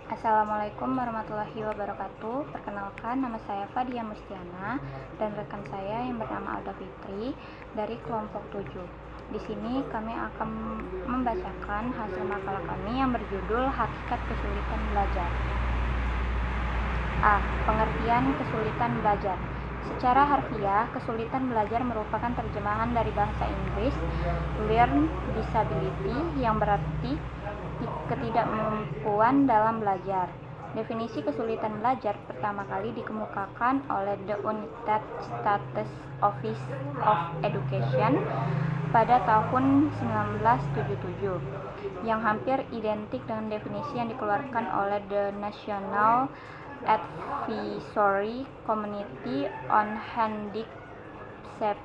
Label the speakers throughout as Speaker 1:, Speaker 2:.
Speaker 1: Assalamualaikum warahmatullahi wabarakatuh. Perkenalkan, nama saya Fadia Mustiana dan rekan saya yang bernama Alda Fitri dari kelompok 7. Di sini kami akan membacakan hasil makalah kami yang berjudul Hakikat Kesulitan Belajar. A. Pengertian kesulitan belajar. Secara harfiah, kesulitan belajar merupakan terjemahan dari bahasa Inggris learn disability yang berarti ketidakmampuan dalam belajar. Definisi kesulitan belajar pertama kali dikemukakan oleh the United States Office of Education pada tahun 1977, yang hampir identik dengan definisi yang dikeluarkan oleh the National Advisory Committee on Handicapped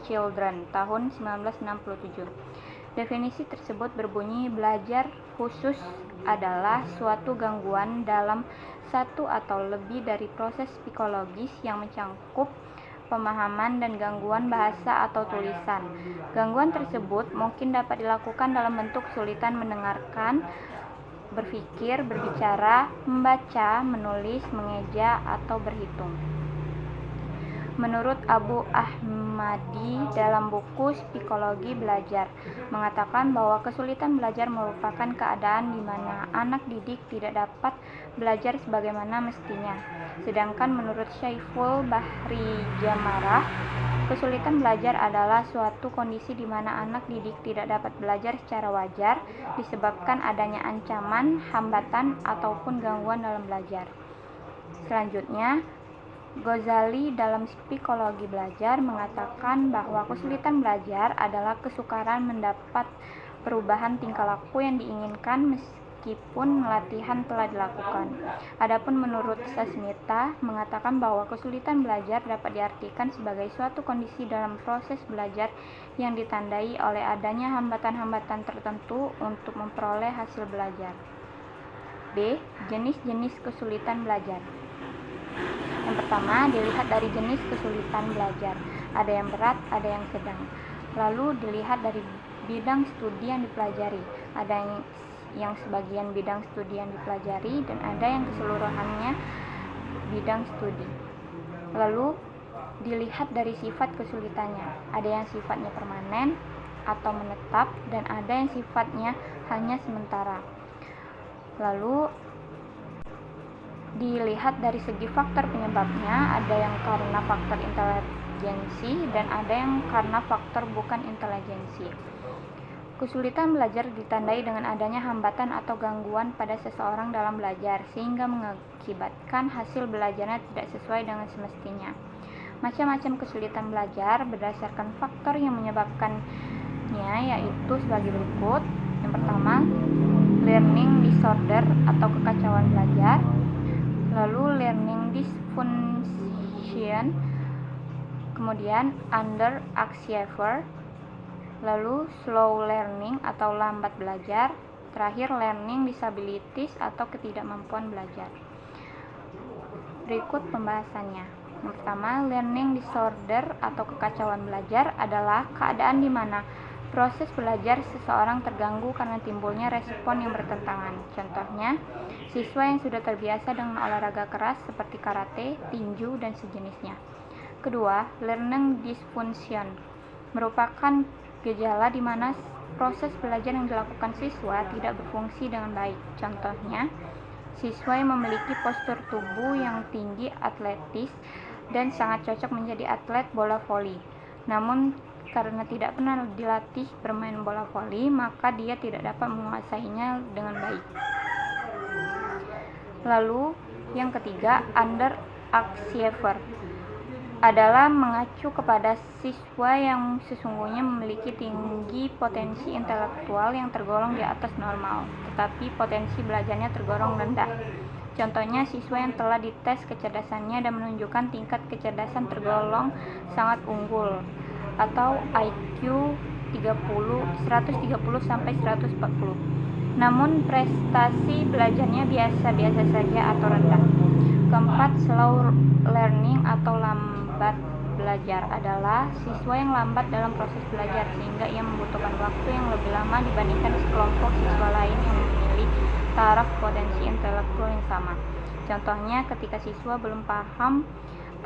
Speaker 1: Children tahun 1967. Definisi tersebut berbunyi, belajar khusus adalah suatu gangguan dalam satu atau lebih dari proses psikologis yang mencangkup pemahaman dan gangguan bahasa atau tulisan. Gangguan tersebut mungkin dapat dilakukan dalam bentuk kesulitan mendengarkan, berpikir, berbicara, membaca, menulis, mengeja, atau berhitung. Menurut Abu Ahmadi dalam buku Psikologi Belajar, mengatakan bahwa kesulitan belajar merupakan keadaan di mana anak didik tidak dapat belajar sebagaimana mestinya. Sedangkan menurut Syaiful Bahri Jamarah, kesulitan belajar adalah suatu kondisi di mana anak didik tidak dapat belajar secara wajar disebabkan adanya ancaman, hambatan, ataupun gangguan dalam belajar. Selanjutnya, Ghazali dalam Psikologi Belajar mengatakan bahwa kesulitan belajar adalah kesukaran mendapat perubahan tingkah laku yang diinginkan meskipun latihan telah dilakukan. Adapun menurut Sasmita mengatakan bahwa kesulitan belajar dapat diartikan sebagai suatu kondisi dalam proses belajar yang ditandai oleh adanya hambatan-hambatan tertentu untuk memperoleh hasil belajar. B. Jenis-jenis kesulitan belajar. Yang pertama, dilihat dari jenis kesulitan belajar. Ada yang berat, ada yang sedang. Lalu dilihat dari bidang studi yang dipelajari. Ada yang sebagian bidang studi yang dipelajari dan ada yang keseluruhannya bidang studi. Lalu dilihat dari sifat kesulitannya. Ada yang sifatnya permanen atau menetap dan ada yang sifatnya hanya sementara. Lalu dilihat dari segi faktor penyebabnya, ada yang karena faktor intelijensi dan ada yang karena faktor bukan intelijensi. Kesulitan belajar ditandai dengan adanya hambatan atau gangguan pada seseorang dalam belajar sehingga mengakibatkan hasil belajarnya tidak sesuai dengan semestinya. Macam-macam kesulitan belajar berdasarkan faktor yang menyebabkannya yaitu sebagai berikut. Yang pertama, learning disorder atau kekacauan belajar. Lalu learning dysfunction, kemudian underachiever, lalu slow learning atau lambat belajar, terakhir learning disabilities atau ketidakmampuan belajar. Berikut pembahasannya. Yang pertama, learning disorder atau kekacauan belajar adalah keadaan di mana proses belajar seseorang terganggu karena timbulnya respon yang bertentangan. Contohnya, siswa yang sudah terbiasa dengan olahraga keras seperti karate, tinju, dan sejenisnya. Kedua, learning dysfunction merupakan gejala di mana proses belajar yang dilakukan siswa tidak berfungsi dengan baik. Contohnya, siswa yang memiliki postur tubuh yang tinggi, atletis, dan sangat cocok menjadi atlet bola voli. Namun, karena tidak pernah dilatih bermain bola voli, maka dia tidak dapat menguasainya dengan baik. Lalu, yang ketiga, underachiever adalah mengacu kepada siswa yang sesungguhnya memiliki tinggi potensi intelektual yang tergolong di atas normal, tetapi potensi belajarnya tergolong rendah. Contohnya, siswa yang telah dites kecerdasannya dan menunjukkan tingkat kecerdasan tergolong sangat unggul atau IQ 130 sampai 140. Namun prestasi belajarnya biasa-biasa saja atau rendah. Keempat, slow learning atau lambat belajar adalah siswa yang lambat dalam proses belajar sehingga ia membutuhkan waktu yang lebih lama dibandingkan sekelompok siswa lain yang memiliki taraf potensi intelektual yang sama. Contohnya ketika siswa belum paham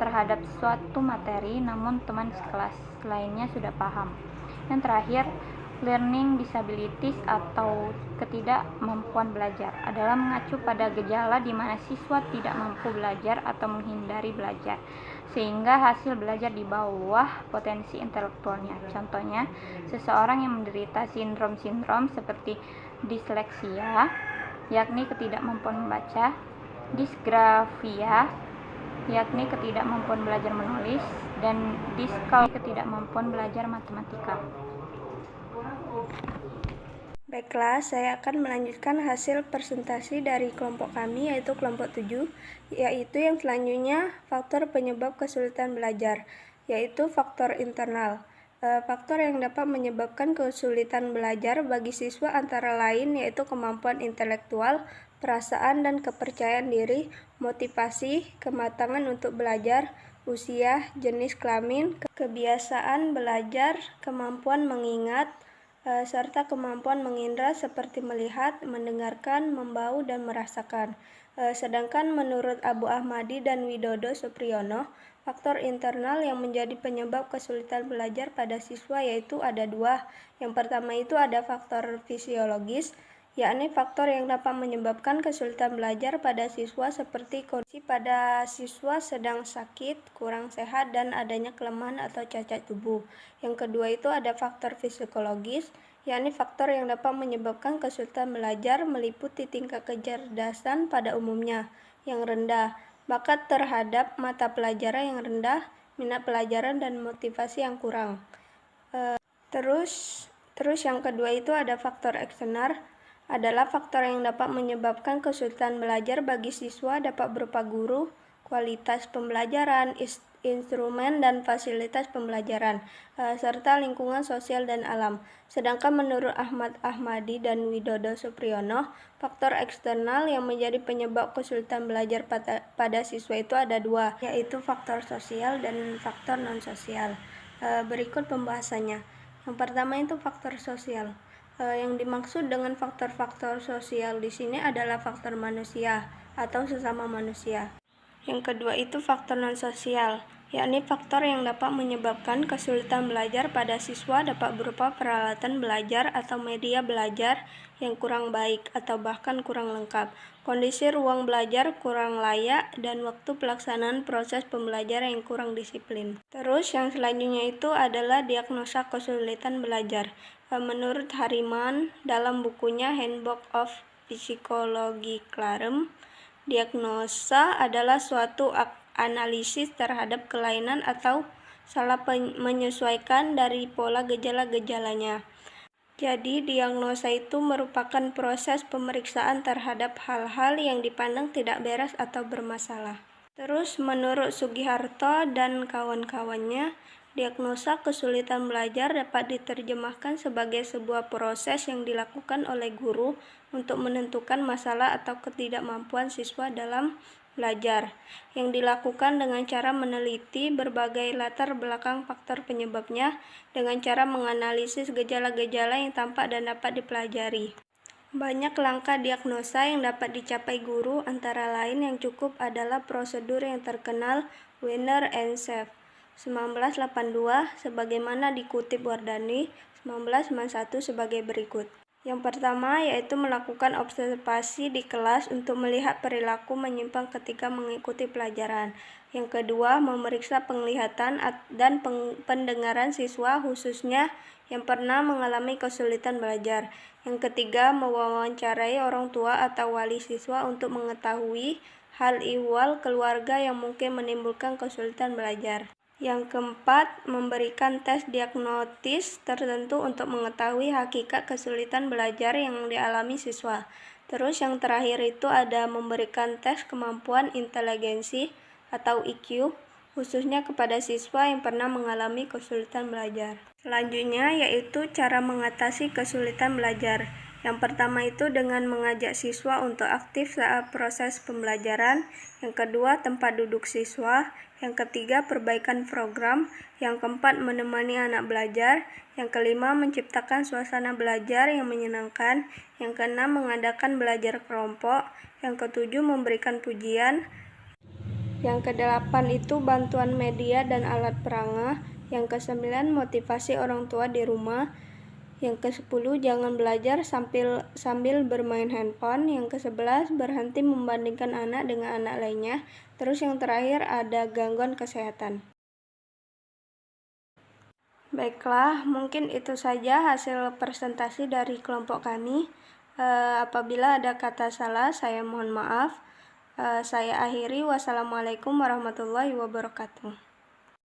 Speaker 1: terhadap suatu materi namun teman sekelas lainnya sudah paham. Yang terakhir, learning disabilities atau ketidakmampuan belajar adalah mengacu pada gejala di mana siswa tidak mampu belajar atau menghindari belajar sehingga hasil belajar di bawah potensi intelektualnya. Contohnya, seseorang yang menderita sindrom-sindrom seperti disleksia, yakni ketidakmampuan membaca, disgrafia, yakni ketidakmampuan belajar menulis, dan diskalkulia, ketidakmampuan belajar matematika.
Speaker 2: Baiklah, saya akan melanjutkan hasil presentasi dari kelompok kami, yaitu kelompok 7, yaitu yang selanjutnya faktor penyebab kesulitan belajar, yaitu faktor internal. Faktor yang dapat menyebabkan kesulitan belajar bagi siswa antara lain yaitu kemampuan intelektual, perasaan dan kepercayaan diri, motivasi, kematangan untuk belajar, usia, jenis kelamin, kebiasaan belajar, kemampuan mengingat, serta kemampuan mengindra seperti melihat, mendengarkan, membau, dan merasakan. Sedangkan menurut Abu Ahmadi dan Widodo Supriyono, faktor internal yang menjadi penyebab kesulitan belajar pada siswa yaitu ada dua. Yang pertama itu ada faktor fisiologis, yakni faktor yang dapat menyebabkan kesulitan belajar pada siswa seperti kondisi pada siswa sedang sakit, kurang sehat, dan adanya kelemahan atau cacat tubuh. Yang kedua itu ada faktor psikologis, yakni faktor yang dapat menyebabkan kesulitan belajar meliputi tingkat kecerdasan pada umumnya yang rendah, bakat terhadap mata pelajaran yang rendah, minat pelajaran, dan motivasi yang kurang. Terus yang kedua itu ada faktor eksternal, adalah faktor yang dapat menyebabkan kesulitan belajar bagi siswa dapat berupa guru, kualitas pembelajaran, instrumen dan fasilitas pembelajaran, serta lingkungan sosial dan alam. Sedangkan menurut Ahmad Ahmadi dan Widodo Supriyono, faktor eksternal yang menjadi penyebab kesulitan belajar pada siswa itu ada dua, yaitu faktor sosial dan faktor non-sosial. Berikut pembahasannya. Yang pertama itu faktor sosial. Yang dimaksud dengan faktor-faktor sosial di sini adalah faktor manusia atau sesama manusia. Yang kedua itu faktor non-sosial, yakni faktor yang dapat menyebabkan kesulitan belajar pada siswa dapat berupa peralatan belajar atau media belajar yang kurang baik atau bahkan kurang lengkap, kondisi ruang belajar kurang layak, dan waktu pelaksanaan proses pembelajaran yang kurang disiplin. Terus yang selanjutnya itu adalah diagnosa kesulitan belajar. Menurut Hariman dalam bukunya Handbook of Psychology Clarem, diagnosa adalah suatu analisis terhadap kelainan atau salah menyesuaikan dari pola gejala-gejalanya. Jadi, diagnosa itu merupakan proses pemeriksaan terhadap hal-hal yang dipandang tidak beres atau bermasalah. Terus, menurut Sugiharto dan kawan-kawannya, diagnosa kesulitan belajar dapat diterjemahkan sebagai sebuah proses yang dilakukan oleh guru untuk menentukan masalah atau ketidakmampuan siswa dalam belajar, yang dilakukan dengan cara meneliti berbagai latar belakang faktor penyebabnya dengan cara menganalisis gejala-gejala yang tampak dan dapat dipelajari. Banyak langkah diagnosa yang dapat dicapai guru, antara lain yang cukup adalah prosedur yang terkenal Weiner and Scheff 1982 sebagaimana dikutip Wardani 1991 sebagai berikut. Yang pertama yaitu melakukan observasi di kelas untuk melihat perilaku menyimpang ketika mengikuti pelajaran. Yang kedua, memeriksa penglihatan dan pendengaran siswa khususnya yang pernah mengalami kesulitan belajar. Yang ketiga, mewawancarai orang tua atau wali siswa untuk mengetahui hal ihwal keluarga yang mungkin menimbulkan kesulitan belajar. Yang keempat, memberikan tes diagnosis tertentu untuk mengetahui hakikat kesulitan belajar yang dialami siswa. Terus yang terakhir itu ada memberikan tes kemampuan inteligensi atau IQ, khususnya kepada siswa yang pernah mengalami kesulitan belajar. Selanjutnya yaitu cara mengatasi kesulitan belajar. Yang pertama itu dengan mengajak siswa untuk aktif saat proses pembelajaran. Yang kedua, tempat duduk siswa. Yang ketiga, perbaikan program. Yang keempat, menemani anak belajar. Yang kelima, menciptakan suasana belajar yang menyenangkan. Yang keenam, mengadakan belajar kelompok. Yang ketujuh, memberikan pujian. Yang kedelapan itu bantuan media dan alat perangah. Yang kesembilan, motivasi orang tua di rumah. Yang ke-10, jangan belajar sambil bermain handphone. Yang ke-11, berhenti membandingkan anak dengan anak lainnya. Terus yang terakhir ada gangguan kesehatan. Baiklah, mungkin itu saja hasil presentasi dari kelompok kami. Apabila ada kata salah, saya mohon maaf. Saya akhiri. Wassalamualaikum warahmatullahi wabarakatuh.